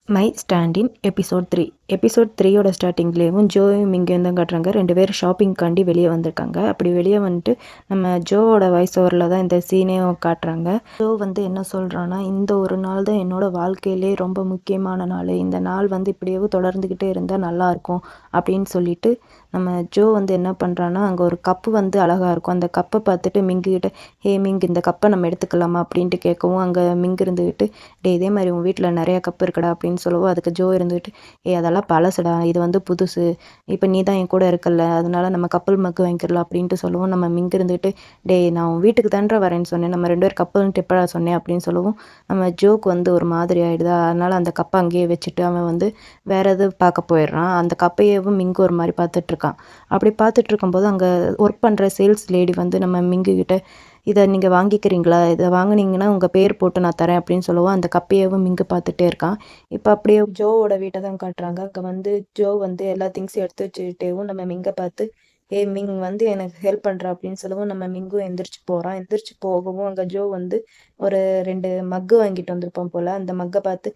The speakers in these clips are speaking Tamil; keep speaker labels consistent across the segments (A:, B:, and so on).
A: My ஸ்டாண்டின் episode 3. எபிசோட் 3யோட ஸ்டார்டிங்லேயும் ஜோயும் மிங்கையும் தான் காட்டுறாங்க. 2 பேரும் ஷாப்பிங்காண்டி வெளியே வந்திருக்காங்க. அப்படி வெளியே வந்துட்டு நம்ம ஜோவோட வாய்ஸ் ஓவரில் தான் இந்த சீனையும் காட்டுறாங்க. ஜோ வந்து என்ன சொல்கிறான்னா, இந்த ஒரு நாள் தான் என்னோட வாழ்க்கையிலே ரொம்ப முக்கியமான நாள். இந்த நாள் வந்து இப்படியே தொடர்ந்துக்கிட்டே இருந்தால் நல்லாயிருக்கும் அப்படின்னு சொல்லிட்டு நம்ம ஜோ வந்து என்ன பண்ணுறான்னா, அங்கே ஒரு கப்பு வந்து அழகாக இருக்கும். அந்த கப்பை பார்த்துட்டு மிங்கிக்கிட்ட, ஹே மிங், இந்த கப்பை நம்ம எடுத்துக்கலாமா அப்படின்ட்டு கேட்கவும், அங்கே மிங் இருந்துக்கிட்டு, இதே மாதிரி உங்கள் வீட்டில் நிறையா கப்பு இருக்குடா அப்படின்னு சொல்லவும், அதுக்கு ஜோ இருந்துக்கிட்டு, அதெல்லாம் பழசுடா, இது வந்து புதுசு, இப்போ நீ தான் என் கூட இருக்கல, அதனால நம்ம கப்பல் மக்கு வாங்கிக்கலாம் அப்படின்ட்டு சொல்லுவோம். நம்ம மிங்க இருந்துக்கிட்டு, நான் உன் வீட்டுக்கு தான்ற வரேன்னு சொன்னேன், நம்ம 2 பேர் கப்பல்ன்ட்டு எப்படா சொன்னேன் அப்படின்னு சொல்லவும், நம்ம ஜோக்கு வந்து ஒரு மாதிரி ஆகிடுதா. அதனால் அந்த கப்பை அங்கேயே வச்சுட்டு அவன் வந்து வேற எது பார்க்க போயிடுறான். அந்த கப்பையவும் மிங்கு ஒரு மாதிரி பார்த்துட்ருக்கான். அப்படி பார்த்துட்டு இருக்கும்போது அங்கே ஒர்க் பண்ணுற சேல்ஸ் லேடி வந்து நம்ம மிங்கு கிட்ட, இதை நீங்கள் வாங்கிக்கிறீங்களா, இதை வாங்கினீங்கன்னா உங்கள் பேர் போட்டு நான் தரேன் அப்படின்னு சொல்லுவோம். அந்த கப்பையவும் மிங்கு பார்த்துட்டே இருக்கான். இப்போ அப்படியே ஜோவோட வீட்டை தான் காட்டுறாங்க. அங்கே வந்து ஜோ வந்து எல்லா திங்ஸையும் எடுத்து வச்சுக்கிட்டேவும் நம்ம மிங்கை பார்த்து, மிங் வந்து எனக்கு ஹெல்ப் பண்ணுறா அப்படின்னு சொல்லவும், நம்ம மிங்கும் எந்திரிச்சு போகிறான். எந்திரிச்சு போகவும் அங்கே ஜோ வந்து ஒரு 2 மக்கு வாங்கிட்டு வந்திருப்பான் போல். அந்த மக்கை பார்த்து,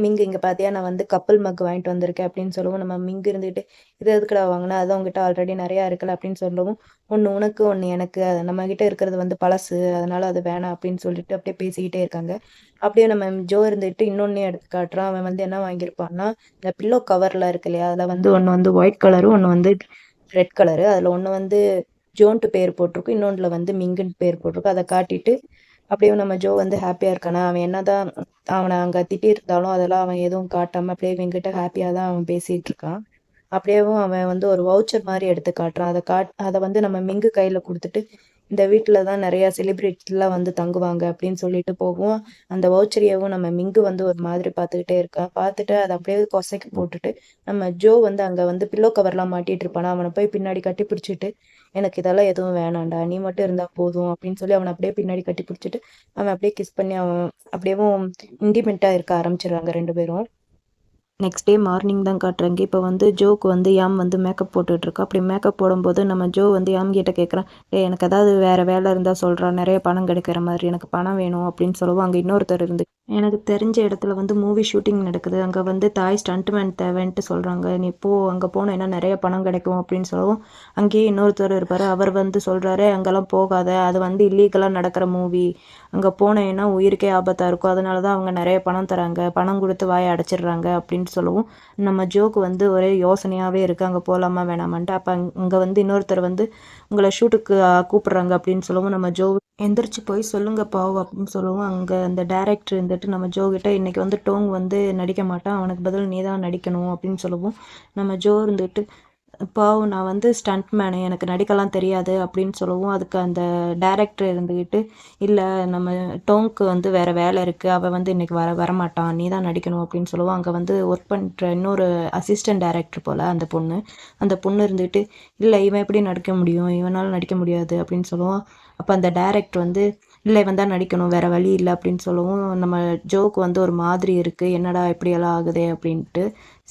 A: மிங்கு இங்கே பார்த்தியா, நான் வந்து கப்பல் மக்கு வாங்கிட்டு வந்திருக்கேன் அப்படின்னு சொல்லவும், நம்ம மிங்கு இருந்துக்கிட்டு, இது எதுக்குடா வாங்கினா, அது அவங்ககிட்ட ஆல்ரெடி நிறையா இருக்குல்ல அப்படின்னு சொல்லவும், ஒன்று உனக்கு ஒன்று எனக்கு, அது நம்மக்கிட்ட இருக்கிறது வந்து பழசு, அதனால் அது வேணாம் அப்படின்னு சொல்லிட்டு அப்படியே பேசிக்கிட்டே இருக்காங்க. அப்படியே நம்ம ஜோ இருந்துட்டு இன்னொன்னே எடுத்து காட்டுறான். அவன் வந்து என்ன வாங்கியிருப்பான்னா, இந்த பில்லோ கவரில் இருக்கு இல்லையா, அதில் வந்து ஒன்று வந்து ஒயிட் கலரும் ஒன்று வந்து ரெட் கலரு. அதில் ஒன்று வந்து ஜோன்ட்டு பேர் போட்டிருக்கும், இன்னொன்றில் வந்து மிங்குன்னு பேர் போட்டிருக்கும். அதை காட்டிட்டு அப்படியே நம்ம ஜோ வந்து ஹாப்பியாக இருக்கானா. அவன் என்னதான் அவனை அங்கே திட்டியிருந்தாலும் அதெல்லாம் அவன் எதுவும் காட்டாமல் அப்படியே இவங்கிட்ட ஹாப்பியாக தான் அவன் பேசிகிட்டு இருக்கான். அப்படியேவும் அவன் வந்து ஒரு வவுச்சர் மாதிரி எடுத்து காட்டுறான். அதை வந்து நம்ம மிங்கு கையில் கொடுத்துட்டு, இந்த வீட்டில் தான் நிறையா செலிப்ரிட்டிலாம் வந்து தங்குவாங்க அப்படின்னு சொல்லிட்டு போகும். அந்த வவுச்சரையவும் நம்ம மிங்கு வந்து ஒரு மாதிரி பார்த்துக்கிட்டே இருக்கான். பார்த்துட்டு அதை அப்படியே கொசைக்கு போட்டுட்டு நம்ம ஜோ வந்து அங்கே வந்து பில்லோ கவர்லாம் மாட்டிகிட்டு இருப்பானா, அவனை போய் பின்னாடி கட்டி பிடிச்சிட்டு, எனக்கு இதெல்லாம் எதுவும் வேணாண்டா, நீ மட்டும் இருந்தால் போதும் அப்படின்னு சொல்லி அவனை அப்படியே பின்னாடி கட்டி பிடிச்சிட்டு அவன் அப்படியே கிஸ் பண்ணி அவன் அப்படியேவும் இன்டிமெண்ட்டாக இருக்க ஆரம்பிச்சிடுறாங்க 2 பேரும். நெக்ஸ்ட் டே மார்னிங் தான் காட்டுறாங்க. இப்போ வந்து ஜோக்கு வந்து யாம் வந்து மேக்கப் போட்டுட்ருக்கா. அப்படி மேக்கப் போடும்போது நம்ம ஜோ வந்து யாம் கிட்ட கேட்குறான், எனக்கு ஏதாவது வேறு வேலை இருந்தால் சொல்கிறான், நிறைய பணம் கிடைக்கிற மாதிரி, எனக்கு பணம் வேணும் அப்படின்னு சொல்லவும், அங்கே இன்னொருத்தர் இருந்து, எனக்கு தெரிஞ்ச இடத்துல வந்து மூவி ஷூட்டிங் நடக்குது, அங்கே வந்து தாய் ஸ்டண்ட்மேன் தேவைன்ட்டு சொல்கிறாங்க, நீ போ, அங்கே போனேன்னா நிறைய பணம் கிடைக்கும் அப்படின்னு சொல்லவும், அங்கேயே இன்னொருத்தர் இருப்பார். அவர் வந்து சொல்கிறாரு, அங்கெல்லாம் போகாத, அது வந்து இல்லீகலாக நடக்கிற மூவி, அங்கே போனேன்னா உயிருக்கே ஆபத்தாக இருக்கும், அதனால தான் அவங்க நிறைய பணம் தராங்க, பணம் கொடுத்து வாயை அடைச்சிடுறாங்க அப்படின்னு சொல்லவும், நம்ம ஜோக்கு வந்து ஒரே யோசனையாகவே இருக்குது, அங்கே போகலாமா வேணாமான்ட்டு. அப்போ அங்கே வந்து இன்னொருத்தர் வந்து உங்களை ஷூட்டுக்கு கூப்பிட்றாங்க அப்படின்னு சொல்லவும், நம்ம ஜோ எந்திரிச்சு போய் சொல்லுங்க பாவ் அப்படின்னு சொல்லவும், அங்கே அந்த டேரக்டர் இருந்துட்டு நம்ம ஜோ கிட்ட, இன்றைக்கி வந்து டோங் வந்து நடிக்க மாட்டான், அவனுக்கு பதில் நீ தான் நடிக்கணும் அப்படின்னு சொல்லவும், நம்ம ஜோ இருந்துட்டு, பாவ் நான் வந்து ஸ்டண்ட் மேனு, எனக்கு நடிக்கலாம் தெரியாது அப்படின்னு சொல்லவும், அதுக்கு அந்த டேரக்டர் இருந்துக்கிட்டு, இல்லை நம்ம டோங்க்கு வந்து வேறு வேலை இருக்குது, அவள் வந்து இன்றைக்கி வரமாட்டான், நீ தான் நடிக்கணும் அப்படின்னு சொல்லவும், அங்கே வந்து ஒர்க் பண்ணுற இன்னொரு அசிஸ்டன்ட் டேரக்டர் போல் அந்த பொண்ணு இருந்துக்கிட்டு, இல்லை இவன் எப்படி நடிக்க முடியும், இவனால் நடிக்க முடியாது அப்படின்னு சொல்லுவோம். அப்போ அந்த டேரக்டர் வந்து, இல்லை இவன் தான் நடிக்கணும், வேறு வழி இல்லை அப்படின்னு சொல்லவும், நம்ம ஜோக்கு வந்து ஒரு மாதிரி இருக்குது, என்னடா இப்படியெல்லாம் ஆகுதே அப்படின்ட்டு.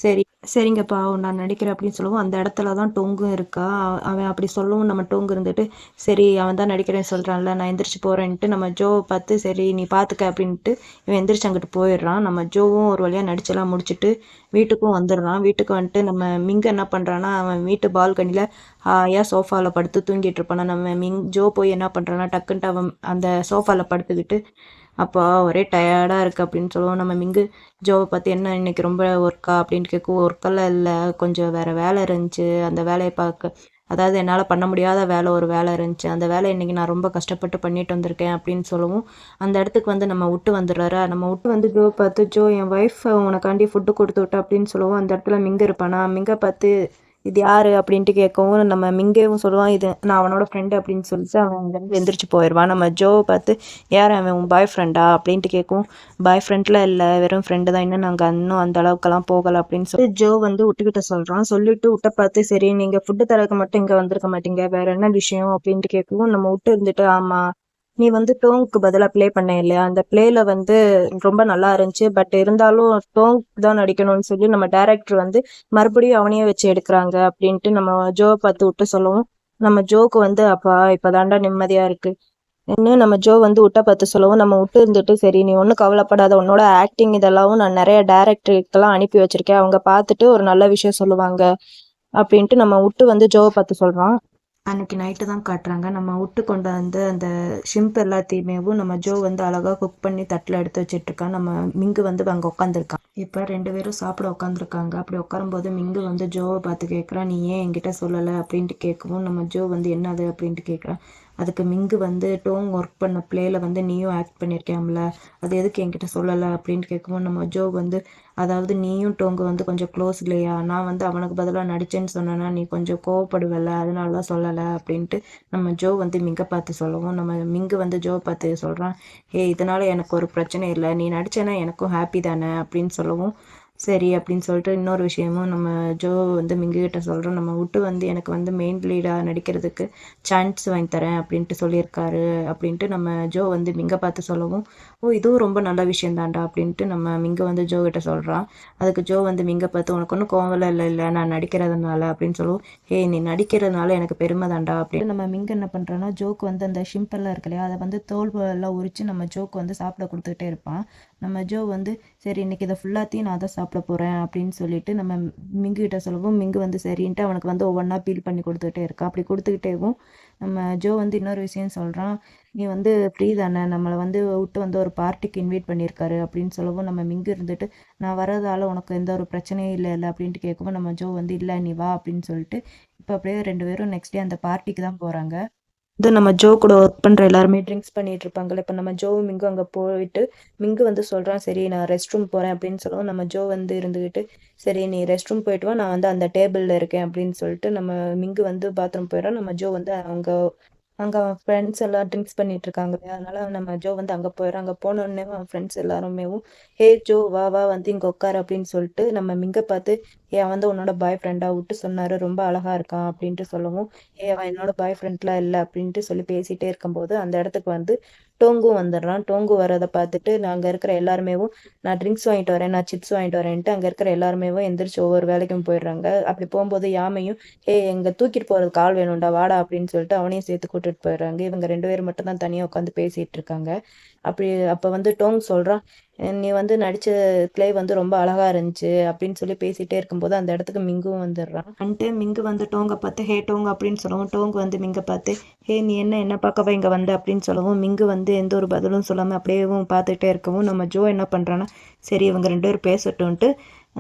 A: சரி, சரிங்கப்பா நான் நடிக்கிறேன் அப்படின்னு சொல்லவும், அந்த இடத்துல தான் டொங்கும் இருக்கா. அவன் அப்படி சொல்லவும், நம்ம டொங்கு இருந்துட்டு, சரி அவன் தான் நடிக்கிறேன்னு சொல்கிறான்ல, நான் எந்திரிச்சு போகிறேன்ட்டு நம்ம ஜோவை பார்த்து, சரி நீ பார்த்துக்க அப்படின்ட்டு இவன் எந்திரிச்சு அங்கிட்டு போயிடுறான். நம்ம ஜோவும் ஒரு வழியாக நடிச்செல்லாம் முடிச்சுட்டு வீட்டுக்கும் வந்துடுறான். வீட்டுக்கு வந்துட்டு நம்ம மிங்க என்ன பண்ணுறான்னா, அவன் வீட்டு பால்கனியில் ஹாயாக சோஃபாவில் படுத்து தூங்கிட்டு இருப்பானா. நம்ம ஜோ போய் என்ன பண்ணுறான்னா, டக்குன்ட்டு அவன் அந்த சோஃபாவில் படுத்துக்கிட்டு, அப்போ ஒரே டயர்டாக இருக்குது அப்படின்னு சொல்லுவோம். நம்ம மிங்கு ஜோவை பார்த்து, என்ன இன்னைக்கு ரொம்ப ஒர்க்கா அப்படின்னு கேட்கும். ஒர்க்கெல்லாம் இல்லை, கொஞ்சம் வேறு வேலை இருந்துச்சு, அந்த வேலையை பார்க்க, அதாவது என்னால் பண்ண முடியாத ஒரு வேலை இருந்துச்சு, அந்த வேலை இன்றைக்கி நான் ரொம்ப கஷ்டப்பட்டு பண்ணிட்டு வந்திருக்கேன் அப்படின்னு சொல்லவும், அந்த இடத்துக்கு வந்து நம்ம விட்டு வந்துடுறாரு. நம்ம விட்டு வந்து ஜோ பார்த்து, ஜோ என் ஒய்ஃப் உனக்காண்டி ஃபுட்டு கொடுத்து விட்டா அப்படின்னு சொல்லவும், அந்த இடத்துல மிங்க இருப்பானா. மிங்க பார்த்து, இது யார் அப்படின்ட்டு கேட்கவும், நம்ம மிங்கேவும் சொல்லுவான், இது நான் அவனோட ஃப்ரெண்டு அப்படின்னு சொல்லிட்டு அவன் அங்கேருந்து எந்திரிச்சு போயிடுவான். நம்ம ஜோவை பார்த்து, யார் அவன், உன் பாய் ஃப்ரெண்டா அப்படின்ட்டு கேட்கும். பாய் ஃப்ரெண்ட்லாம் இல்லை, வெறும் ஃப்ரெண்டு தான், இன்னும் நாங்கள் இன்னும் அந்த அளவுக்குலாம் போகலை அப்படின்னு சொல்லி ஜோ வந்து விட்டுக்கிட்ட சொல்கிறான். சொல்லிட்டு விட்ட பார்த்து, சரி நீங்கள் ஃபுட்டு தரக்கு மட்டும் இங்கே வந்திருக்க மாட்டீங்க, வேறு என்ன விஷயம் அப்படின்ட்டு கேட்கவும், நம்ம விட்டு இருந்துட்டு, ஆமாம் நீ வந்து டோங்க்கு பதிலாக ப்ளே பண்ண இல்லையா, அந்த ப்ளேயில் வந்து ரொம்ப நல்லா இருந்துச்சு, பட் இருந்தாலும் டோங்க் தான் நடிக்கணும்னு சொல்லி நம்ம டேரக்டர் வந்து மறுபடியும் அவனையே வச்சு எடுக்கிறாங்க அப்படின்ட்டு நம்ம ஜோவை பார்த்து விட்டு சொல்லவும், நம்ம ஜோக்கு வந்து அப்பா இப்போதாண்டா நிம்மதியாக இருக்குது, நம்ம ஜோ வந்து உட்ட பார்த்து சொல்லவும் நம்ம விட்டு இருந்துட்டு சரி நீ ஒன்றும் கவலைப்படாத உன்னோட ஆக்டிங் இதெல்லாம் நான் நிறைய டேரக்டருக்கெல்லாம் அனுப்பி வச்சிருக்கேன் அவங்க பார்த்துட்டு ஒரு நல்ல விஷயம் சொல்லுவாங்க அப்படின்ட்டு நம்ம விட்டு வந்து ஜோவை பார்த்து சொல்கிறான். அன்னைக்கு நைட்டு தான் காட்டுறாங்க. நம்ம விட்டு கொண்டு வந்து அந்த ஷிம்ப் எல்லாத்தையுமேவும் நம்ம ஜோ வந்து அழகாக குக் பண்ணி தட்டில் எடுத்து வச்சிட்ருக்கான். நம்ம மிங்கு வந்து அங்கே உட்காந்துருக்கான். இப்போ 2 பேரும் சாப்பிட உட்காந்துருக்காங்க. அப்படி உட்காரும்போது மிங்கு வந்து ஜோவை பார்த்து கேட்குறான், நீ ஏன் என்கிட்ட சொல்லலை அப்படின்ட்டு கேட்கவும் நம்ம ஜோ வந்து என்னது அப்படின்ட்டு கேட்குறான். அதுக்கு மிங்கு வந்து டோங் ஒர்க் பண்ண பிளேல வந்து நீயும் ஆக்ட் பண்ணியிருக்கேன்ல, அது எதுக்கு என்கிட்ட சொல்லலை அப்படின்ட்டு கேட்கவும் நம்ம ஜோ வந்து அதாவது நீயும் டோங்கு வந்து கொஞ்சம் க்ளோஸ் இல்லையா, நான் வந்து அவனுக்கு பதிலாக நடிச்சேன்னு சொன்னேன்னா நீ கொஞ்சம் கோவப்படுவல, அதனால தான் சொல்லலை அப்படின்ட்டு நம்ம ஜோ வந்து மிங்கை பார்த்து சொல்லவும் நம்ம மிங்கு வந்து ஜோ பார்த்து சொல்கிறான், இதனால் எனக்கு ஒரு பிரச்சனை இல்லை, நீ நடிச்சேன்னா எனக்கும் ஹாப்பி தானே அப்படின்னு சொல்லவும் சரி அப்படின்னு சொல்லிட்டு இன்னொரு விஷயமும் நம்ம ஜோ வந்து மிங்குகிட்ட சொல்கிறோம். நம்ம விட்டு வந்து எனக்கு வந்து மெயின் லீடாக நடிக்கிறதுக்கு சான்ஸ் வாங்கி தரேன் அப்படின்ட்டு சொல்லியிருக்காரு அப்படின்ட்டு நம்ம ஜோ வந்து மிங்கை பார்த்து சொல்லவும் இதுவும் ரொம்ப நல்ல விஷயம் தான்டா அப்படின்ட்டு நம்ம மிங்கை வந்து ஜோ கிட்ட சொல்கிறான். அதுக்கு ஜோ வந்து மிங்கை பார்த்து உனக்கு ஒன்றும் கோவம் இல்லை நான் நடிக்கிறதுனால அப்படின்னு சொல்லுவோம். நீ நடிக்கிறதுனால எனக்கு பெருமை தான்டா அப்படின்னு நம்ம மிங்க என்ன பண்ணுறோன்னா ஜோக்கு வந்து அந்த ஷிம்பெல்லாம் இருக்கு இல்லையா அதை வந்து தோல் எல்லாம் உரித்து நம்ம ஜோக்கு வந்து சாப்பிட கொடுத்துக்கிட்டே இருப்பான். நம்ம ஜோ வந்து சரி இன்னைக்கு இதை ஃபுல்லாத்தையும் நான் தான் சாப்பிட போகிறேன் அப்படின்னு சொல்லிட்டு நம்ம மிங்கு கிட்ட சொல்லவும் மிங்கு வந்து சரின்ட்டு அவனுக்கு வந்து ஒவ்வொன்றா பீல் பண்ணி கொடுத்துக்கிட்டே இருக்கா. அப்படி கொடுத்துக்கிட்டேவும் நம்ம ஜோ வந்து இன்னொரு விஷயம் சொல்கிறான், நீ வந்து ஃப்ரீ தானே, நம்மளை வந்து விட்டு வந்து ஒரு பார்ட்டிக்கு இன்வைட் பண்ணியிருக்காரு அப்படின்னு சொல்லவும் நம்ம மிங்கு இருந்துட்டு நான் வரதால உனக்கு எந்த ஒரு பிரச்சனையும் இல்லை அப்படின்ட்டு கேட்கவும் நம்ம ஜோ வந்து இல்லை நீ வா அப்படின்னு சொல்லிட்டு இப்போ அப்படியே 2 பேரும் நெக்ஸ்ட் டே அந்த பார்ட்டிக்கு தான் போகிறாங்க. இது நம்ம ஜோ கூட ஒர்க் பண்ணுற எல்லாருமே ட்ரிங்க்ஸ் பண்ணிட்டு இருப்பாங்கல்ல. இப்போ நம்ம ஜோ மிங்கு அங்கே போயிட்டு மிங்கு வந்து சொல்கிறான் சரி நான் ரெஸ்ட் ரூம் போகிறேன் அப்படின்னு சொல்லவும் நம்ம ஜோ வந்து இருந்துக்கிட்டு சரி நீ ரெஸ்ட் ரூம் போயிட்டு வா நான் வந்து அந்த டேபிளில் இருக்கேன் அப்படின்னு சொல்லிட்டு நம்ம மிங்கு வந்து பாத்ரூம் போயிடறோம். நம்ம ஜோ வந்து அங்கே அவன் ஃப்ரெண்ட்ஸ் எல்லாம் ட்ரிங்க்ஸ் பண்ணிட்டு இருக்காங்க இல்லையா, அதனால நம்ம ஜோ வந்து அங்கே போயிடறான். அங்கே போனோடனே அவன் ஃப்ரெண்ட்ஸ் எல்லாருமேவும் ஜோ வா வா வந்து இங்கே உட்காரு அப்படின்னு சொல்லிட்டு நம்ம மிங்கை பார்த்து அவன் வந்து உன்னோட பாய் ஃப்ரெண்டாக விட்டு சொன்னார் ரொம்ப அழகா இருக்கான் அப்படின்ட்டு சொல்லவும் அவன் என்னோட பாய் ஃப்ரெண்ட்லாம் இல்லை அப்படின்ட்டு சொல்லி பேசிகிட்டே இருக்கும்போது அந்த இடத்துக்கு வந்து டோங்கும் வந்துடுறான். டோங்கு வரதை பார்த்துட்டு நாங்கள் இருக்கிற எல்லாருமேவும் நான் ட்ரிங்க்ஸ் வாங்கிட்டு வரேன் நான் சிப்ஸ் வாங்கிட்டு வரேன்ட்டு அங்கே இருக்கிற எல்லாருமேவும் எந்திரிச்சு ஒவ்வொரு வேலைக்கும் போயிடுறாங்க. அப்படி போகும்போது யாமையும் எங்கே தூக்கிட்டு போகிறதுக்கு ஆள் வேணும்டா வாடா அப்படின்னு சொல்லிட்டு அவனையும் சேர்த்து கூட்டிட்டு போயிடுறாங்க. இவங்க 2 பேரும் மட்டும் தான் தனியாக உட்காந்து பேசிகிட்டு இருக்காங்க. அப்போ வந்து டோங் சொல்கிறான், நீ வந்து நடித்த ப்ளே வந்து ரொம்ப அழகா இருந்துச்சு அப்படின்னு சொல்லி பேசிகிட்டே இருக்கும்போது அந்த இடத்துக்கு மிங்கும் வந்துடுறான். மிங்கு வந்து டோங்கை பார்த்து டோங் அப்படின்னு சொல்லவும் டோங் வந்து மிங்கை பார்த்து நீ என்ன பார்க்கவா இங்கே வந்த அப்படின்னு சொல்லவும் மிங்கு வந்து எந்த ஒரு பதிலும் சொல்லாமல் அப்படியேவும் பார்த்துட்டே இருக்கவும் நம்ம ஜோ என்ன பண்ணுறான்னா சரி இவங்க 2 பேரும் பேசட்டும்ன்ட்டு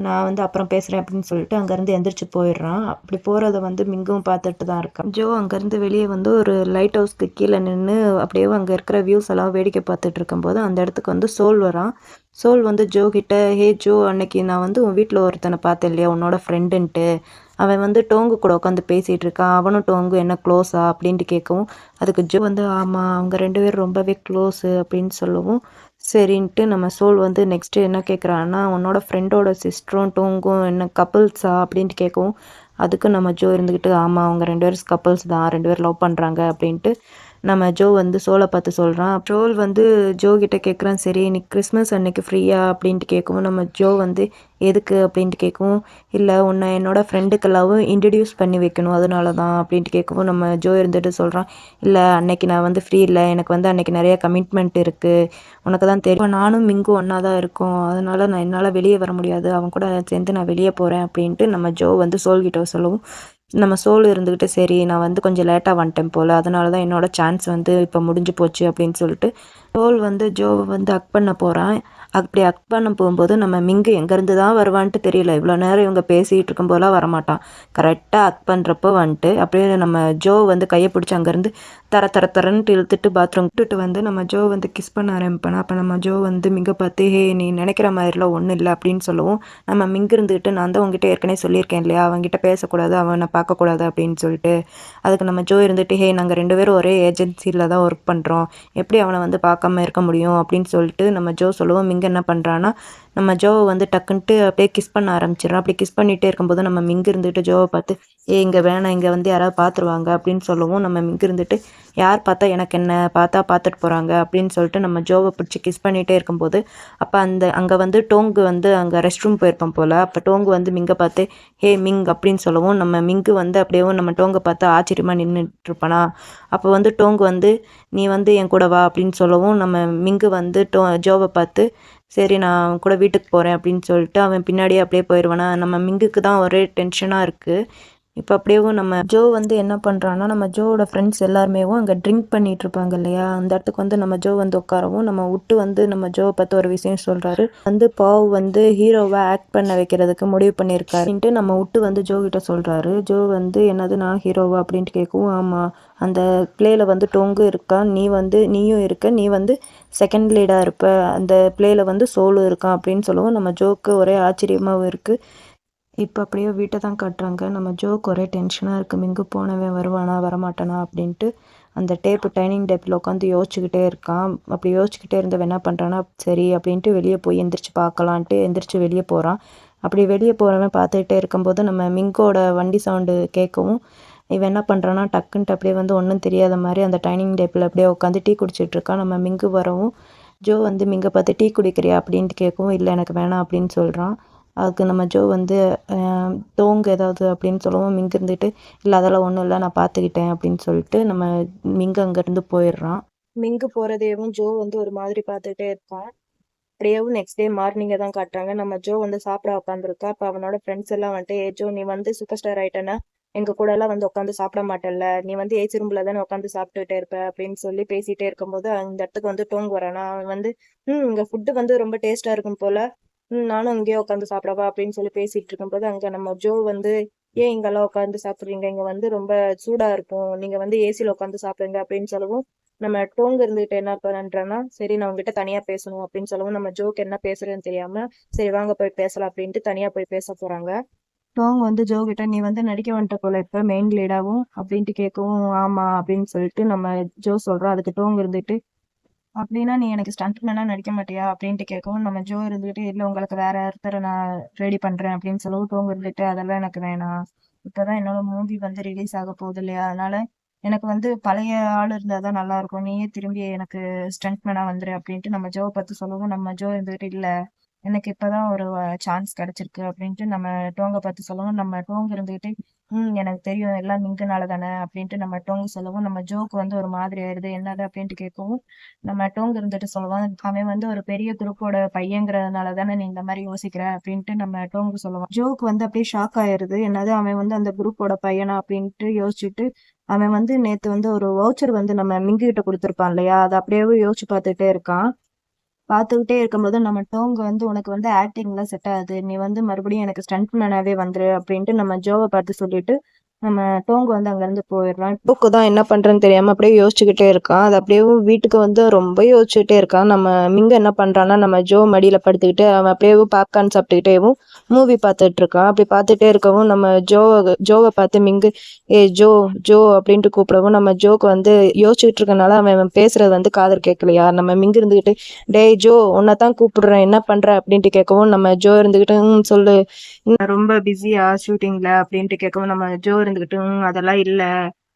A: நான் வந்து அப்புறம் பேசுகிறேன் அப்படின்னு சொல்லிட்டு அங்கேருந்து எந்திரிச்சு போயிடுறான். அப்படி போகிறத வந்து மிங்கும் பார்த்துட்டு தான் இருக்கான். ஜோ அங்கேருந்து வெளியே வந்து ஒரு லைட் ஹவுஸ்க்கு கீழே நின்று அப்படியே அங்கே இருக்கிற வியூஸ் எல்லாம் வேடிக்கை பார்த்துட்டு இருக்கும்போது அந்த இடத்துக்கு வந்து சோல் வரான். சோல் வந்து ஜோ கிட்ட ஜோ அன்னைக்கு நான் வந்து உன் வீட்டில் ஒருத்தனை பார்த்தேன் இல்லையா உன்னோட ஃப்ரெண்டுன்ட்டு, அவன் வந்து டோங்கு கூட உட்காந்து பேசிகிட்டு இருக்கான், அவனும் டோங்கு என்ன க்ளோஸா அப்படின்ட்டு கேட்கவும் அதுக்கு ஜோ வந்து ஆமாம் அவங்க 2 பேரும் ரொம்பவே க்ளோஸு அப்படின்னு சொல்லவும் சரின்ட்டு நம்ம சோல் வந்து நெக்ஸ்ட்டு என்ன கேட்குறான்னா உன்னோட ஃப்ரெண்டோட சிஸ்டரும் டோங்கும் என்ன கப்புள்ஸா அப்படின்ட்டு கேட்கவும் அதுக்கு நம்ம ஜோ இருந்துக்கிட்டு ஆமாம் அவங்க 2 பேரும் கப்புள்ஸ் தான் 2 பேரும் லவ் பண்ணுறாங்க அப்படின்ட்டு நம்ம ஜோ வந்து சோலை பார்த்து சொல்கிறான். சோல் வந்து ஜோ கிட்ட கேட்குறான் சரி இன்னைக்கு கிறிஸ்மஸ் அன்னைக்கு ஃப்ரீயா அப்படின்ட்டு கேட்கவும் நம்ம ஜோ வந்து எதுக்கு அப்படின்ட்டு கேட்கவும் இல்லை உன்னை என்னோட ஃப்ரெண்டுக்கெல்லாம் இன்ட்ரடியூஸ் பண்ணி வைக்கணும் அதனால தான் அப்படின்ட்டு கேட்கவும் நம்ம ஜோ இருந்துட்டு சொல்கிறான் இல்லை அன்னைக்கு நான் வந்து ஃப்ரீ இல்லை எனக்கு வந்து அன்னைக்கு நிறைய கமிட்மெண்ட் இருக்குது உனக்கு தான் தெரியும் நானும் மிங்கும் ஒன்றா தான் இருக்கோம் அதனால நான் என்னால் வெளியே வர முடியாது அவன் கூட சேர்ந்து நான் வெளியே போகிறேன் அப்படின்ட்டு நம்ம ஜோ வந்து சோல்கிட்ட சொல்லவும் நம்ம சோல் இருந்துக்கிட்டு சரி நான் வந்து கொஞ்சம் லேட்டாக வந்துட்டேன் போல் அதனால தான் என்னோட சான்ஸ் வந்து இப்போ முடிஞ்சு போச்சு அப்படின்னு சொல்லிட்டு சோல் வந்து ஜோவை வந்து அக் பண்ண போகிறான். அப்படி அக் பண்ண போகும்போது நம்ம மிங்கு எங்கேருந்து தான் வருவான்ட்டு தெரியல. இவ்வளோ நேரம் இவங்க பேசிகிட்டு இருக்கும்போதெல்லாம் வரமாட்டான். கரெக்டாக அக் பண்ணுறப்போ வந்துட்டு அப்படியே நம்ம ஜோ வந்து கையை பிடிச்சி அங்கேருந்து தரன்ட்டு இழுத்துட்டு பாத்ரூம் விட்டுட்டு வந்து நம்ம ஜோ வந்து கிஸ் பண்ண ஆரம்பிப்பானா. அப்போ நம்ம ஜோ வந்து மிங்கை பார்த்து நீ நினைக்கிற மாதிரிலாம் ஒன்றும் இல்லை அப்படின்னு சொல்லவும் நம்ம மிங்கு இருந்துக்கிட்டு நான் தான் உங்ககிட்ட ஏற்கனவே சொல்லியிருக்கேன் இல்லையா அவங்ககிட்ட பேசக்கூடாது அவனை பார்க்கக்கூடாது அப்படின்னு சொல்லிட்டு அதுக்கு நம்ம ஜோ இருந்துட்டு நாங்கள் 2 பேரும் ஒரே ஏஜென்சியில் தான் ஒர்க் பண்ணுறோம் எப்படி அவனை வந்து பார்க்காம இருக்க முடியும் அப்படின்னு சொல்லிட்டு நம்ம ஜோ சொல்லுவோம். மிங்கு என்ன பண்ணுறான்னா நம்ம ஜோவை வந்து டக்குன்ட்டு அப்படியே கிஸ் பண்ண ஆரம்பிச்சிடறோம். அப்படி கிஸ் பண்ணிகிட்டே இருக்கும்போது நம்ம மிங்கு இருந்துட்டு ஜோவை பார்த்து இங்கே வேணாம் இங்கே வந்து யாராவது பார்த்துருவாங்க அப்படின்னு சொல்லவும் நம்ம மிங்கு இருந்துட்டு யார் பார்த்தா எனக்கு என்ன பார்த்துட்டு போகிறாங்க அப்படின்னு சொல்லிட்டு நம்ம ஜோவை பிடிச்சி கிஸ் பண்ணிகிட்டே இருக்கும்போது அப்போ அங்கே வந்து டோங்கு வந்து அங்கே ரெஸ்ட் ரூம் போயிருப்போம் போல். அப்போ டோங்கு வந்து மிங்கை பார்த்து ஹே மிங் அப்படின்னு சொல்லவும் நம்ம மிங்கு வந்து அப்படியே நம்ம டோங்கை பார்த்து ஆச்சரியமாக நின்றுட்டுருப்பானா. அப்போ வந்து டோங்கு வந்து நீ வந்து என் கூட வா அப்படின்னு சொல்லவும் நம்ம மிங்கு வந்து ஜோவை பார்த்து சரி நான் அவன் கூட வீட்டுக்கு போகிறேன் அப்படின்னு சொல்லிட்டு அவன் பின்னாடியே அப்படியே போயிடுவானா. நம்ம மிங்குக்கு தான் ஒரே டென்ஷனாக இருக்குது. இப்போ அப்படியேவும் நம்ம ஜோ வந்து என்ன பண்ணுறான்னா நம்ம ஜோவோட ஃப்ரெண்ட்ஸ் எல்லாருமேவும் அங்கே ட்ரிங்க் பண்ணிட்டு இருப்பாங்க இல்லையா, அந்த இடத்துக்கு வந்து நம்ம ஜோ வந்து உட்காரவும் நம்ம விட்டு வந்து நம்ம ஜோவை பார்த்து ஒரு விஷயம் சொல்கிறாரு. வந்து பாவ் வந்து ஹீரோவை ஆக்ட் பண்ண வைக்கிறதுக்கு முடிவு பண்ணியிருக்காருன்ட்டு நம்ம விட்டு வந்து ஜோ கிட்ட சொல்கிறாரு. ஜோ வந்து என்னது நான் ஹீரோவா அப்படின்ட்டு கேட்கவும் ஆமாம் அந்த பிளேயில் வந்து டோங்கு இருக்கா, நீயும் இருக்க, நீ வந்து செகண்ட் லீடாக இருப்ப, அந்த பிளேயில் வந்து சோலு இருக்கான் அப்படின்னு சொல்லவும் நம்ம ஜோக்கு ஒரே ஆச்சரியமாகவும் இருக்குது. இப்போ அப்படியே வீட்டை தான் காட்டுறாங்க. நம்ம ஜோக்கு ஒரே டென்ஷனாக இருக்குது. மிங்கு போனவன் வருவானா வரமாட்டானா அப்படின்ட்டு அந்த டைனிங் டேபிள் உட்காந்து யோசிச்சுக்கிட்டே இருக்கான். அப்படி யோசிச்சுக்கிட்டே இருந்தவன் என்ன பண்ணுறான்னா சரி அப்படின்ட்டு வெளியே போய் எந்திரிச்சு பார்க்கலான்ட்டு எந்திரிச்சு வெளியே போகிறான். அப்படி வெளியே போகிறவன் பார்த்துக்கிட்டே இருக்கும்போது நம்ம மிங்கோட வண்டி சவுண்டு கேட்கவும் இவன் என்ன பண்ணுறான்னா டக்குன்ட்டு அப்படியே வந்து ஒன்றும் தெரியாத மாதிரி அந்த டைனிங் டேபிள் அப்படியே உட்காந்து டீ குடிச்சிட்ருக்கான். நம்ம மிங்கு வரவும் ஜோ வந்து மிங்கை பார்த்து டீ குடிக்கிறியா அப்படின்ட்டு கேட்கவும் இல்லை எனக்கு வேணாம் அப்படின்னு சொல்கிறான். அதுக்கு நம்ம ஜோ வந்து டோங்கு ஏதாவது அப்படின்னு சொல்லவும் மிங்கு இருந்துட்டு இல்லை அதெல்லாம் ஒன்றும் இல்லை நான் பார்த்துக்கிட்டேன் அப்படின்னு சொல்லிட்டு நம்ம மிங்கு அங்கேருந்து போயிடுறான். மிங்கு போகிறதையும் ஜோ வந்து ஒரு மாதிரி பார்த்துக்கிட்டே இருப்பான். அப்படியேவும் நெக்ஸ்ட் டே மார்னிங்கை தான் காட்டுறாங்க. நம்ம ஜோ வந்து சாப்பிட உட்காந்துருக்கா. அப்போ அவனோட ஃப்ரெண்ட்ஸ் எல்லாம் வந்துட்டு ஏ ஜோ நீ வந்து சூப்பர் ஸ்டார் ஆகிட்டேன்னா எங்கள் கூட எல்லாம் வந்து உட்காந்து சாப்பிட மாட்டேல்ல, நீ வந்து ஏசி ரூமில் தானே உட்காந்து சாப்பிட்டுட்டே இருப்ப அப்படின்னு சொல்லி பேசிகிட்டே இருக்கும்போது அந்த இடத்துக்கு வந்து டோங்கு வரானா. அவன் வந்து இங்கே ஃபுட்டு வந்து ரொம்ப டேஸ்ட்டாக இருக்கும் போல், நானும் அங்கேயே உட்காந்து சாப்பிடவா அப்படின்னு சொல்லி பேசிட்டு இருக்கும்போது அங்கே நம்ம ஜோ வந்து ஏன் இங்கெல்லாம் உட்காந்து சாப்பிட்றீங்க, இங்கே வந்து ரொம்ப சூடாக இருக்கும், நீங்கள் வந்து ஏசியில் உட்காந்து சாப்பிடுங்க அப்படின்னு சொல்லவும் நம்ம டோங்கு இருந்துகிட்டு என்ன பண்ணுறேன்னா சரி நான் உங்ககிட்ட தனியாக பேசணும் அப்படின்னு சொல்லவும் நம்ம ஜோக்கு என்ன பேசுறேன்னு தெரியாம சரி வாங்க போய் பேசலாம் அப்படின்ட்டு தனியாக போய் பேச போகிறாங்க. டோங் வந்து ஜோ கிட்ட நீ வந்து நடிக்க வந்துட்ட போல இப்போ மெயின் லீடாகவும் அப்படின்ட்டு கேட்கவும் ஆமாம் அப்படின்னு சொல்லிட்டு நம்ம ஜோ சொல்கிறோம். அதுக்கு டோங் இருந்துட்டு அப்படின்னா நீ எனக்கு ஸ்டண்ட் மேனா நடிக்க மாட்டியா அப்படின்ட்டு கேட்கவும் நம்ம ஜோ இருந்துகிட்டு இல்லை உங்களுக்கு வேற ஒருத்தரை நான் ரெடி பண்றேன் அப்படின்னு சொல்லவும் டோங் இருந்துட்டு அதெல்லாம் எனக்கு வேணாம், இப்பதான் என்னோட மூவி வந்து ரிலீஸ் ஆக போகுது இல்லையா, அதனால எனக்கு வந்து பழைய ஆள் இருந்தால் தான் நல்லா இருக்கும், நீயே திரும்பி எனக்கு ஸ்டண்ட் மேனா வந்துரு அப்படின்ட்டு நம்ம ஜோவை பார்த்து சொல்லவும் நம்ம ஜோ இருந்துகிட்டு இல்லை எனக்கு இப்பதான் ஒரு சான்ஸ் கிடைச்சிருக்கு அப்படின்ட்டு நம்ம டோங்கை பார்த்து சொல்லவும் நம்ம டோங் இருந்துகிட்டு எனக்கு தெரியும் எல்லாம் மிங்குனால தானே அப்படின்ட்டு நம்ம டோங்கு சொல்லவும் நம்ம ஜோக்கு வந்து ஒரு மாதிரி ஆயிடுது என்னது அப்படின்ட்டு கேட்கவும் நம்ம டோங்கு இருந்துட்டு சொல்லுவோம் அவன் வந்து ஒரு பெரிய குரூப்போட பையங்கிறதுனால தானே நீ இந்த மாதிரி யோசிக்கிற அப்படின்ட்டு நம்ம டோங்கு சொல்லுவான். ஜோக்கு வந்து அப்படியே ஷாக் ஆயிருது, என்னது அவன் வந்து அந்த குரூப்போட பையனா அப்படின்ட்டு யோசிச்சுட்டு அவன் வந்து நேத்து வந்து ஒரு வவுச்சர் வந்து நம்ம மிங்கு கிட்ட கொடுத்துருப்பான் இல்லையா, அதை அப்படியே யோசிச்சு பார்த்துட்டே இருக்கான். பார்த்துக்கிட்டே இருக்கும்போது நம்ம டோங்கு வந்து உனக்கு வந்து ஆக்டிங்லாம் செட் ஆகுது, நீ வந்து மறுபடியும் எனக்கு ஸ்டண்ட் மேனாவே வந்துரு அப்படின்ட்டு நம்ம ஜோவை பார்த்து சொல்லிட்டு நம்ம டோங்கு வந்து அங்கேருந்து போயிடுறான். டோக்கு தான் என்ன பண்ணுறேன்னு தெரியாமல் அப்படியே யோசிச்சுக்கிட்டே இருக்கான். அது அப்படியே வீட்டுக்கு வந்து ரொம்ப யோசிச்சுக்கிட்டே இருக்கான். நம்ம மிங்க என்ன பண்ணுறான்னா நம்ம ஜோ மடியில் படுத்துக்கிட்டு அவன் அப்படியே பாப்கார்ன் சாப்பிட்டுக்கிட்டேவும் மூவி பார்த்துட்டு இருக்கான். அப்படி பார்த்துட்டே இருக்கவும் நம்ம ஜோவை பார்த்து மிங்கு ஏ ஜோ ஜோ அப்படின்ட்டு கூப்பிடவும் நம்ம ஜோக்கு வந்து யோசிச்சுட்டு இருக்கனால அவன் பேசுறது வந்து காதல் கேட்கலையா. நம்ம மிங்கு இருந்துக்கிட்டு டேய் ஜோ உன்னை தான் கூப்பிடுறேன் என்ன பண்ணுற அப்படின்ட்டு கேட்கவும் நம்ம ஜோ இருந்துக்கிட்டு சொல்லு ரொம்ப பிஸியா ஷூட்டிங்ல அப்படின்ட்டு கேட்கவும் நம்ம ஜோ இருந்துகிட்டு அதெல்லாம் இல்ல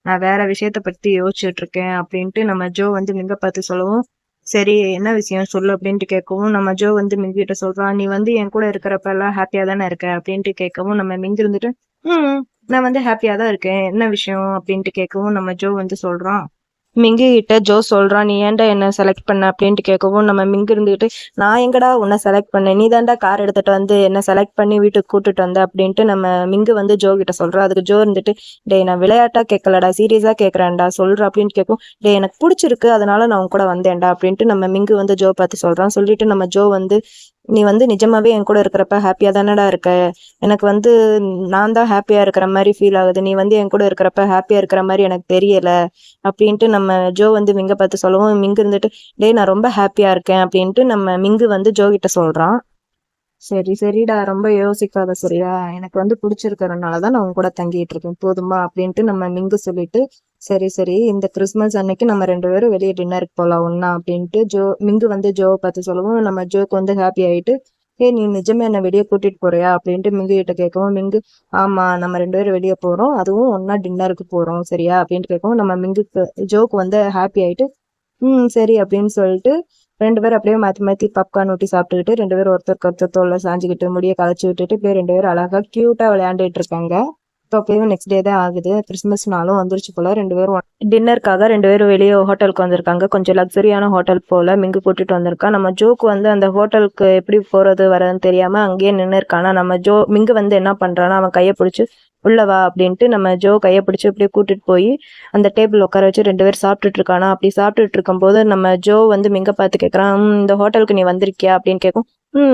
A: நான் வேற விஷயத்த பத்தி யோசிச்சுட்டு இருக்கேன் அப்படின்ட்டு நம்ம ஜோ வந்து மிங்க பார்த்து சொல்லவும் சரி என்ன விஷயம் சொல்லு அப்படின்ட்டு கேட்கவும் நம்ம ஜோ வந்து மிங்க கிட்ட சொல்றான் நீ வந்து என் கூட இருக்கிறப்ப எல்லாம் ஹாப்பியா தானே இருக்க அப்படின்ட்டு கேட்கவும் நம்ம மிங்க இருந்துட்டு நான் வந்து ஹாப்பியா தான் இருக்கேன் என்ன விஷயம் அப்படின்ட்டு கேட்கவும் நம்ம ஜோ வந்து சொல்றான். மிங்கு கிட்ட ஜோ சொல்றான் நீ ஏன்டா என்ன செலக்ட் பண்ண அப்படின்ட்டு கேட்கவும் நம்ம மிங்கு இருந்துகிட்டு நான் எங்கடா உன்னை செலக்ட் பண்ணேன், நீ தான்டா கார் எடுத்துட்டு வந்து என்ன செலக்ட் பண்ணி வீட்டுக்கு கூட்டிட்டு வந்த அப்படின்ட்டு நம்ம மிங்கு வந்து ஜோ கிட்ட சொல்றோம். அதுக்கு ஜோ இருந்துட்டு டேய் நான் விளையாட்டா கேட்கலடா சீரியஸா கேட்கறேன்டா சொல்ற அப்படின்னு கேட்கும். டேய் எனக்கு பிடிச்சிருக்கு அதனால நான் உன் கூட வந்தேன்டா அப்படின்ட்டு நம்ம மிங்கு வந்து ஜோ பார்த்து சொல்றான். சொல்லிட்டு நம்ம ஜோ வந்து நீ வந்து நிஜமாவே என் கூட இருக்கிறப்ப ஹாப்பியா தானடா இருக்க, எனக்கு வந்து நான் தான் ஹாப்பியா இருக்கிற மாதிரி ஃபீல் ஆகுது, நீ வந்து என் கூட இருக்கிறப்ப ஹாப்பியா இருக்கிற மாதிரி எனக்கு தெரியல அப்படின்ட்டு நம்ம ஜோ வந்து மிங்க பார்த்து சொல்லவும் மிங்கு இருந்துட்டு டேய் நான் ரொம்ப ஹாப்பியா இருக்கேன் அப்படின்ட்டு நம்ம மிங்கு வந்து ஜோ கிட்ட சொல்றான். சரி சரிடா ரொம்ப யோசிக்காத சரியா, எனக்கு வந்து பிடிச்சிருக்கிறதுனாலதான் நான் உன் கூட தங்கிட்டு இருக்கேன் போதுமா அப்படின்ட்டு நம்ம மிங்கு சொல்லிட்டு சரி சரி இந்த கிறிஸ்மஸ் அன்னைக்கு நம்ம 2 பேரும் வெளியே டின்னருக்கு போகலாம் ஒன்னா அப்படின்ட்டு மிங்கு வந்து ஜோவை பார்த்து சொல்லவும் நம்ம ஜோக்கு வந்து ஹாப்பி ஆயிட்டு நீ நிஜமே என்ன வெளியே கூட்டிட்டு போறியா அப்படின்ட்டு மிங்கு கிட்ட கேட்கவும், மிங்கு ஆமா நம்ம 2 பேரும் வெளியே போறோம், அதுவும் ஒன்னா டின்னருக்கு போறோம் சரியா அப்படின்ட்டு கேட்கவும், நம்ம மிங்குக்கு ஜோக்கு வந்து ஹாப்பி ஆயிட்டு சரி அப்படின்னு சொல்லிட்டு 2 பேரும் அப்படியே மாத்தி மாத்தி பாப்கார்ன் ஊட்டி சாப்பிட்டுக்கிட்டு 2 பேரும் ஒருத்தருக்கு ஒருத்தர் தோல்ல சாஞ்சுக்கிட்டு முடிய களைச்சி விட்டுட்டு இப்படியே 2 பேரும் அழகா கியூட்டா விளையாண்டுட்டு இருக்காங்க. இப்போ அப்பயும் நெக்ஸ்ட் டே தான் ஆகுது. கிறிஸ்மஸ் நாளும் வந்துருச்சு போல. 2 பேரும் டின்னருக்காக 2 பேரும் வெளியே ஹோட்டலுக்கு வந்திருக்காங்க. கொஞ்சம் லக்ஸரியான ஹோட்டல் போல மிங்கு கூட்டிட்டு வந்திருக்கா. நம்ம ஜோக்கு வந்து அந்த ஹோட்டலுக்கு எப்படி போறது வரதுன்னு தெரியாம அங்கேயே நின்று இருக்கானா. நம்ம மிங்கு வந்து என்ன பண்றானா, அவன் கையை பிடிச்சி உள்ள வா அப்படின்ட்டு நம்ம ஜோ கையை பிடிச்சி அப்படியே கூட்டிட்டு போய் அந்த டேபிள் உட்கார வச்சு 2 பேரும் சாப்பிட்டுட்டு இருக்கானா. அப்படி சாப்பிட்டுட்டு இருக்கும்போது நம்ம ஜோ வந்து மிங்க பார்த்து கேட்கறான், இந்த ஹோட்டலுக்கு நீ வந்திருக்கியா அப்படின்னு கேட்கும்.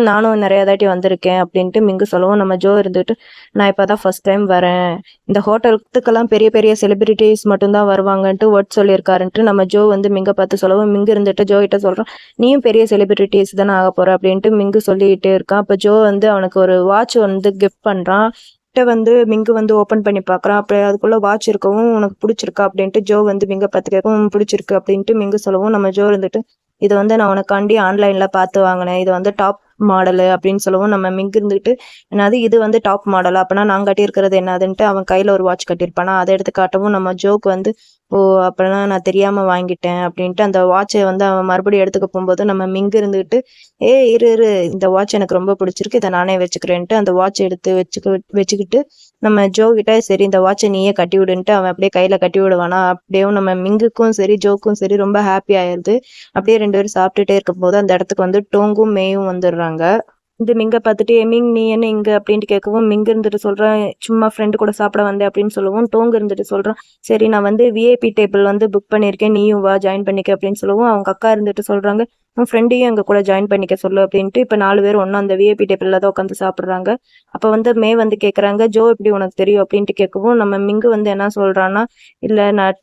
A: நானும் நிறைய தாட்டி வந்திருக்கேன் அப்படின்ட்டு மிங்கு சொல்லவும், நம்ம ஜோ இருந்துட்டு நான் இப்பதான் ஃபர்ஸ்ட் டைம் வரேன், இந்த ஹோட்டலுக்கெல்லாம் பெரிய பெரிய செலிபிரிட்டிஸ் மட்டும்தான் வருவாங்கன்ட்டு வேர்ட் சொல்லியிருக்காருன்ட்டு நம்ம ஜோ வந்து மிங்க பார்த்து சொல்லவும், மிங்கு இருந்துட்டு ஜோ கிட்ட சொல்றான், நீயும் பெரிய செலிபிரிட்டிஸ் தானே ஆக போற அப்படின்ட்டு மிங்கு சொல்லிக்கிட்டே இருக்கான். அப்ப ஜோ வந்து அவனுக்கு ஒரு வாட்ச் வந்து கிஃப்ட் பண்றான். வந்து மிங்கு வந்து ஓப்பன் பண்ணி பாக்குறான். அப்ப அதுக்குள்ள வாட்ச் இருக்கவும், உனக்கு பிடிச்சிருக்கா அப்படின்ட்டு ஜோ வந்து மிங்க பார்த்து கேட்கவும், பிடிச்சிருக்கு அப்படின்ட்டு மிங்கு சொல்லவும், நம்ம ஜோ இருந்துட்டு இது வந்து நான் உனக்காண்டி ஆன்லைன்ல பார்த்து வாங்கினேன், இது வந்து டாப் மாடலு அப்படின்னு சொல்லவும், நம்ம மிங்கு இருந்துட்டு என்னது இது வந்து டாப் மாடலா, அப்பனா நான் கட்டியிருக்கிறது என்னதுன்ட்டு அவன் கையில ஒரு வாட்ச் கட்டியிருப்பானா அதை எடுத்து காட்டவும், நம்ம ஜோக்கு வந்து ஓ அப்படின்னா நான் தெரியாம வாங்கிட்டேன் அப்படின்ட்டு அந்த வாட்சை வந்து அவன் மறுபடியும் எடுத்துக்க போகும்போது நம்ம மிங்கு இருந்துகிட்டு இரு இரு இந்த வாட்ச் எனக்கு ரொம்ப பிடிச்சிருக்கு, இதை நானே வச்சுக்கிறேன்ட்டு அந்த வாட்ச் எடுத்து வச்சுக்கிட்டு நம்ம ஜோ கிட்ட சரி இந்த வாட்சை நீயே கட்டி விடுன்ட்டு அவன் அப்படியே கையில கட்டி விடுவானா. அப்படியே நம்ம மிங்குக்கும் சரி ஜோக்கும் சரி ரொம்ப ஹாப்பி ஆயிருது. அப்படியே 2 பேரும் சாப்பிட்டுட்டே இருக்கும் போது அந்த இடத்துக்கு வந்து டோங்கும் மேயும் வந்துடுறாங்க. இந்த மிங்க பார்த்துட்டு மிங் நீ என்ன இங்க அப்படின்ட்டு கேட்கவும், மிங்க இருந்துட்டு சொல்றேன் சும்மா ஃப்ரெண்டு கூட சாப்பிட வந்தேன் அப்படின்னு சொல்லவும், டோங்கு இருந்துட்டு சொல்றான் சரி நான் வந்து விஐபி டேபிள் வந்து புக் பண்ணியிருக்கேன், நீயும் வா ஜாயின் பண்ணிக்க அப்படின்னு சொல்லவும், அவங்க அக்கா இருந்துட்டு சொல்றாங்க உன் ஃப்ரெண்டையும் எங்க கூட ஜாயின் பண்ணிக்க சொல்லு அப்படின்ட்டு இப்ப 4 பேர் ஒன்னும் அந்த விஐபி டேபிள்ல தான் உட்காந்து சாப்பிடுறாங்க. அப்ப வந்து மே வந்து கேக்குறாங்க ஜோ எப்படி உனக்கு தெரியும் அப்படின்ட்டு கேட்கவும், நம்ம மிங்கு வந்து என்ன சொல்றான்னா இல்ல நான்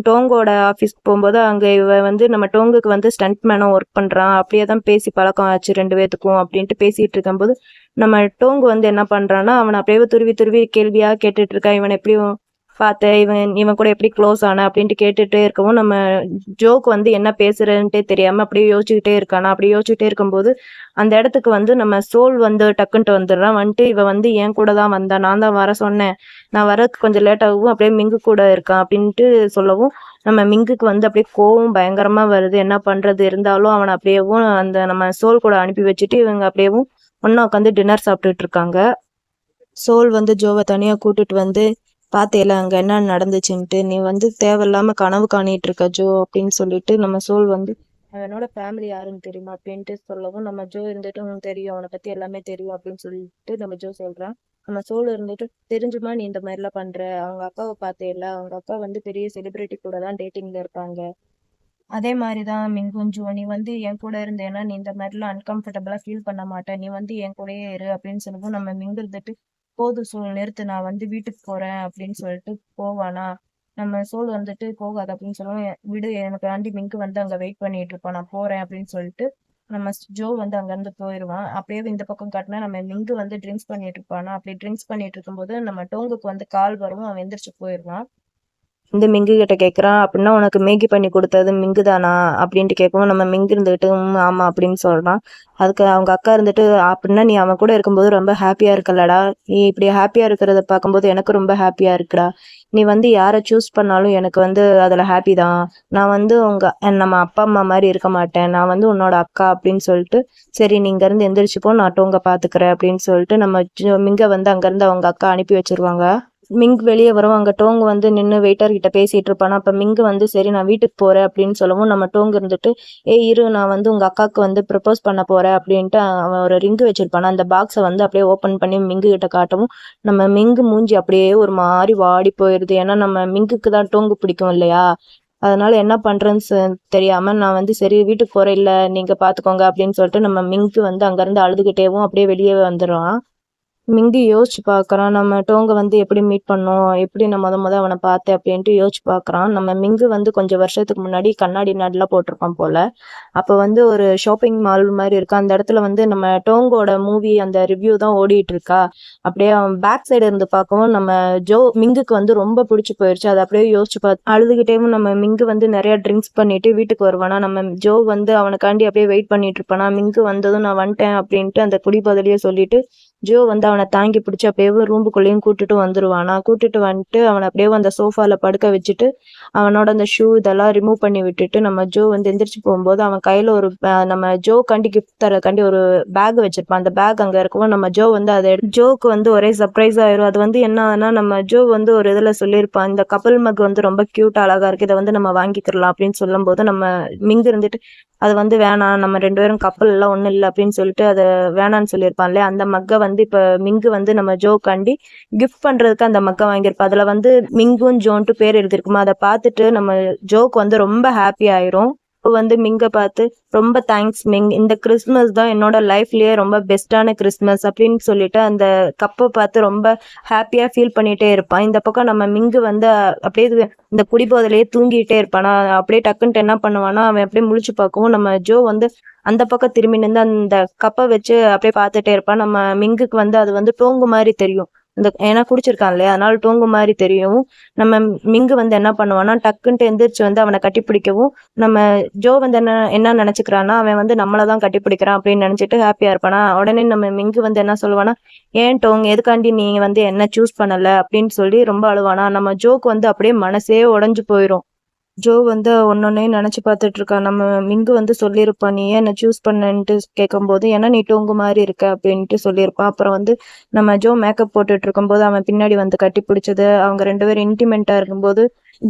A: டோங்கோட ஆஃபீஸ்க்கு போகும்போது அங்க இவ வந்து நம்ம டோங்குக்கு வந்து ஸ்டண்ட் மேனும் ஒர்க் பண்றான், அப்படியே தான் பேசி பழக்கம் ஆச்சு 2 பேத்துக்கும் அப்படின்ட்டு பேசிட்டு இருக்கும்போது நம்ம டோங்கு வந்து என்ன பண்றான்னா அவனை அப்படியே துருவி துருவி கேள்வியா கேட்டுட்டு இருக்கான், இவன் எப்படியும் பார்த்த இவன் கூட எப்படி க்ளோஸ் ஆன அப்படின்ட்டு கேட்டுட்டே இருக்கவும், நம்ம ஜோக்கு வந்து என்ன பேசுறேன்ட்டே தெரியாம அப்படியே யோசிச்சுக்கிட்டே இருக்கானா. அப்படி யோசிச்சுட்டே இருக்கும்போது அந்த இடத்துக்கு வந்து நம்ம சோல் வந்து டக்குன்ட்டு வந்துடுறான். வந்துட்டு இவ வந்து என் கூட தான் வந்தா, நான் தான் வர சொன்னேன், நான் வரதுக்கு கொஞ்சம் லேட் ஆகும், அப்படியே மிங்கு கூட இருக்கான் அப்படின்ட்டு சொல்லவும், நம்ம மிங்குக்கு வந்து அப்படியே கோவம் பயங்கரமா வருது. என்ன பண்றது, இருந்தாலும் அவனை அப்படியேவும் அந்த நம்ம சோல் கூட அனுப்பி வச்சுட்டு இவங்க அப்படியேவும் ஒன்னா உட்காந்து டின்னர் சாப்பிட்டுட்டு இருக்காங்க. சோல் வந்து ஜோவை தனியா கூட்டிட்டு வந்து பாத்தேல அங்க என்ன நடந்துச்சுன்ட்டு, நீ வந்து தேவையில்லாம கனவு காணிட்டு இருக்க ஜோ அப்படின்னு சொல்லிட்டு நம்ம சோல் வந்து அவனோட ஃபேமிலி யாருன்னு தெரியுமா அப்படின்ட்டு சொல்லவும், நம்ம ஜோ இருந்துட்டு உனக்கு தெரியும், அவனை பத்தி எல்லாமே தெரியும் அப்படின்னு சொல்லிட்டு நம்ம ஜோ சொல்றான். நம்ம சோல் இருந்துட்டு தெரிஞ்சுமா நீ இந்த மாதிரி எல்லாம் பண்ற, அவங்க அக்காவை பார்த்தேல, அவங்க அக்கா வந்து பெரிய செலிபிரிட்டி கூட தான் டேட்டிங்ல இருப்பாங்க, அதே மாதிரிதான் மிங்குஞ்சு, நீ வந்து என் கூட இருந்தேன்னா நீ இந்த மாதிரிலாம் அன்கம்ஃபர்டபுளா ஃபீல் பண்ண மாட்டேன், நீ வந்து என் கூடயே இரு அப்படின்னு சொல்லவும், நம்ம மிங்கு இருந்துட்டு போதும் சோல் நிறுத்து, நான் வந்து வீட்டுக்கு போறேன் அப்படின்னு சொல்லிட்டு போவானா. நம்ம சோல் வந்துட்டு போகாது அப்படின்னு சொல்லுவோம், விடு எனக்கு ஆண்டி மிங்கு வந்து அங்க வெயிட் பண்ணிட்டு இருப்பான், நான் போறேன் அப்படின்னு சொல்லிட்டு நம்ம ஜோ வந்து அங்க இருந்து போயிடுவான். அப்படியே இந்த பக்கம் காட்டினா நம்ம மிங்கு வந்து ட்ரிங்க்ஸ் பண்ணிட்டு இருப்பானா. அப்படி ட்ரிங்க்ஸ் பண்ணிட்டு இருக்கும்போது நம்ம டோங்குக்கு வந்து கால் வரும், அவன் எந்திரிச்சு போயிடுவான். இந்த மிங்கு கிட்ட கேட்குறான், அப்படின்னா உனக்கு மேகி பண்ணி கொடுத்தது மிங்கு தானா அப்படின்ட்டு கேட்கவும், நம்ம மிங்கு இருந்துகிட்டு ஆமா அப்படின்னு சொல்றான். அதுக்கு அவங்க அக்கா இருந்துட்டு அப்படின்னா நீ அவன் கூட இருக்கும்போது ரொம்ப ஹாப்பியா இருக்கலடா, நீ இப்படி ஹாப்பியா இருக்கிறத பார்க்கும்போது எனக்கு ரொம்ப ஹாப்பியா இருக்குடா, நீ வந்து யாரை சூஸ் பண்ணாலும் எனக்கு வந்து அதுல ஹாப்பி தான், நான் வந்து நம்ம அப்பா அம்மா மாதிரி இருக்க மாட்டேன், நான் வந்து உன்னோட அக்கா அப்படின்னு சொல்லிட்டு சரி நீ இங்க இருந்து எந்திரிச்சுப்போ நான் டோங்க பாத்துக்கிறேன் அப்படின்னு சொல்லிட்டு நம்ம மிங்க வந்து அங்க இருந்து அவங்க அக்கா அனுப்பி வச்சிருவாங்க. மிங் வெளியே வரும், அங்க டோங்கு வந்து நின்று வெயிட்டர் கிட்ட பேசிட்டு இருப்பானா. அப்ப மிங்கு வந்து சரி நான் வீட்டுக்கு போறேன் அப்படின்னு சொல்லவும், நம்ம டோங்கு இருந்துட்டு இரு நான் வந்து உங்க அக்காவுக்கு வந்து ப்ரப்போஸ் பண்ண போறேன் அப்படின்ட்டு அவன் ஒரு ரிங்கு வச்சிருப்பானா. அந்த பாக்ஸை வந்து அப்படியே ஓப்பன் பண்ணி மிங்கு கிட்ட காட்டவும், நம்ம மிங்கு மூஞ்சி அப்படியே ஒரு மாதிரி வாடி போயிருது. ஏன்னா நம்ம மிங்குக்கு தான் டோங்கு பிடிக்கும் இல்லையா, அதனால என்ன பண்றேன்னு தெரியாம நான் வந்து சரி வீட்டுக்கு போறேன், இல்ல நீங்க பாத்துக்கோங்க அப்படின்னு சொல்லிட்டு நம்ம மிங்கு வந்து அங்க இருந்து அழுதுகிட்டேவும் அப்படியே வெளியே வந்துடுவான். மிங்கி யோசிச்சு பார்க்குறான். நம்ம டோங்க வந்து எப்படி மீட் பண்ணோம்? எப்படி நான் மொத அவன பார்த்தேன் அப்படின்ட்டு யோசிச்சு பார்க்குறான். நம்ம மிங்கு வந்து கொஞ்சம் வருஷத்துக்கு முன்னாடி கண்ணாடி நாடுலாம் போட்டிருப்பான் போல. அப்போ வந்து ஒரு ஷாப்பிங் மால் மாரி இருக்கு. அந்த இடத்துல வந்து நம்ம டோங்கோட மூவி அந்த ரிவ்யூ தான் ஓடிட்டு இருக்கா. அப்படியே அவன் பேக் சைடு இருந்து பார்க்கவும் நம்ம மிங்குக்கு வந்து ரொம்ப பிடிச்சு போயிருச்சு. அத அப்படியே யோசிச்சு பார்த்து அழுதுகிட்டேவும் நம்ம மிங்கு வந்து நெறைய ட்ரிங்க்ஸ் பண்ணிட்டு வீட்டுக்கு வருவானா. நம்ம ஜோ வந்து அவனுக்காண்டி அப்படியே வெயிட் பண்ணிட்டு இருப்பானா. மிங்கு வந்ததும் நான் வந்துட்டேன் அப்படின்ட்டு அந்த குடிபோதையிலேயே சொல்லிட்டு ஜோ வந்து அவனை தாங்கி பிடிச்சி அப்படியே ரூமுக்குள்ளேயும் கூட்டிட்டு வந்துருவானா. கூட்டிட்டு வந்துட்டு அவனை அப்படியே அந்த சோஃபால படுக்க வச்சுட்டு அவனோட அந்த ஷூ இதெல்லாம் ரிமூவ் பண்ணி விட்டுட்டு நம்ம ஜோ வந்து எந்திரிச்சு போகும்போது அவன் கையில ஒரு நம்ம ஜோ கண்டி கிஃப்ட் தரக்காண்டி ஒரு பேக் வச்சிருப்பான். அந்த பேக் அங்க இருக்கவும் நம்ம ஜோ வந்து அதை ஜோக்கு வந்து ஒரே சர்ப்ரைஸ் ஆயிரும். அது வந்து என்ன ஆகுனா நம்ம ஜோ வந்து ஒரு இதுல சொல்லியிருப்பான், இந்த கப்பல் மக் வந்து ரொம்ப கியூட் அழகா இருக்கு, இதை வந்து நம்ம வாங்கிக்கிறலாம் அப்படின்னு சொல்லும் போது நம்ம மிங்கு இருந்துட்டு அது வந்து வேணாம், நம்ம 2 பேரும் கப்பல் எல்லாம் ஒண்ணும் இல்லை அப்படின்னு சொல்லிட்டு அதை வேணான்னு சொல்லியிருப்பான் இல்லையா. அந்த மக்கை வந்து இப்ப மிங்கு வந்து நம்ம ஜோக்காண்டி கிஃப்ட் பண்றதுக்கு அந்த மக்கை வாங்கியிருப்பா. அதுல வந்து மிங்குன்னு ஜோன்ட்டு பேர் எழுதிருக்குமா. அதை பார்த்துட்டு நம்ம ஜோக்கு வந்து ரொம்ப ஹாப்பி ஆயிரும். வந்து மிங்க பார்த்து ரொம்ப தேங்க்ஸ் மிங், இந்த கிறிஸ்மஸ் தான் என்னோட லைஃப்லயே ரொம்ப பெஸ்டான கிறிஸ்மஸ் அப்படின்னு சொல்லிட்டு அந்த கப்பை பார்த்து ரொம்ப ஹாப்பியா ஃபீல் பண்ணிட்டே இருப்பான். இந்த பக்கம் நம்ம மிங்கு வந்து அப்படியே இந்த குடிபோதையிலேயே தூங்கிட்டே இருப்பானா. அப்படியே டக்குன்ட்டு என்ன பண்ணுவானா, அவன் அப்படியே முழிச்சு பார்க்கவும் நம்ம ஜோ வந்து அந்த பக்கம் திரும்பி நின்று அந்த கப்பை வச்சு அப்படியே பார்த்துட்டே இருப்பான். நம்ம மிங்குக்கு வந்து அது வந்து டோங்கு மாதிரி தெரியும். ஏன்னா குடிச்சிருக்கான் இல்லையா, அதனால டோங்கு மாதிரி தெரியும். நம்ம மிங்கு வந்து என்ன பண்ணுவான்னா டக்குன்ட்டு எந்திரிச்சு வந்து அவனை கட்டி பிடிக்கவும் நம்ம ஜோ வந்து என்ன நினைச்சுக்கிறான்னா அவன் வந்து நம்மளதான் கட்டி பிடிக்கிறான் அப்படின்னு நினைச்சிட்டு ஹாப்பியா இருப்பானா. உடனே நம்ம மிங்கு வந்து என்ன சொல்லுவானா, ஏன் டோங் எதுக்காண்டி நீ வந்து என்ன சூஸ் பண்ணல அப்படின்னு சொல்லி ரொம்ப அழுவானா. நம்ம ஜோக்கு வந்து அப்படியே மனசே உடைஞ்சு போயிரும். ஜோ வந்து ஒன்னொன்னையும் நினைச்சு பார்த்துட்டு இருக்கா. நம்ம மிங்கு வந்து சொல்லியிருப்பான், நீ ஏன் என்ன சூஸ் பண்ணன்ட்டு கேட்கும்போது ஏன்னா நீ டோங்கு மாதிரி இருக்க அப்படின்ட்டு சொல்லியிருப்பான். அப்புறம் வந்து நம்ம ஜோ மேக்கப் போட்டுட்டு இருக்கும்போது அவன் பின்னாடி வந்து கட்டி பிடிச்சது, அவங்க 2 பேரும் இன்டிமெண்டா இருக்கும்போது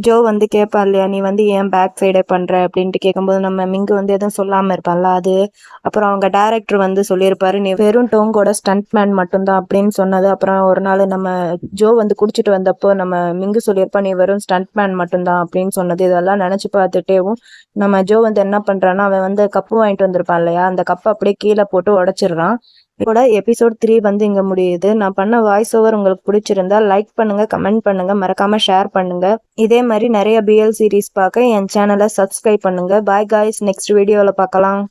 A: ஜோ வந்து கேட்பா இல்லையா, நீ வந்து ஏன் பேக் சைடே பண்ற அப்படின்ட்டு கேட்கும்போது நம்ம மிங்கு வந்து எதுவும் சொல்லாம இருப்பான்ல அது. அப்புறம் அவங்க டைரக்டர் வந்து சொல்லியிருப்பாரு, நீ வெறும் டோங்கோட ஸ்டண்ட் மேன் மட்டும்தான் அப்படின்னு சொன்னது. அப்புறம் ஒரு நாள் நம்ம ஜோ வந்து குடிச்சிட்டு வந்தப்போ நம்ம மிங்கு சொல்லியிருப்பா, நீ வெறும் ஸ்டண்ட் மேன் மட்டும்தான் அப்படின்னு சொன்னது. இதெல்லாம் நினைச்சு பார்த்துட்டேவும் நம்ம ஜோ வந்து என்ன பண்றான்னா அவன் வந்து கப்பு வாங்கிட்டு வந்திருப்பான் இல்லையா, அந்த கப்பை அப்படியே கீழே போட்டு உடைச்சிடுறான். இதோட எபிசோட் 3 வந்து இங்க முடியுது. நான் பண்ண வாய்ஸ் ஓவர் உங்களுக்கு பிடிச்சிருந்தா லைக் பண்ணுங்க, கமெண்ட் பண்ணுங்க, மறக்காம ஷேர் பண்ணுங்க. இதே மாதிரி நிறைய பிஎல் சீரிஸ் பார்க்க என் சேனலை சப்ஸ்கிரைப் பண்ணுங்க. பாய் காய்ஸ், நெக்ஸ்ட் வீடியோல பார்க்கலாம்.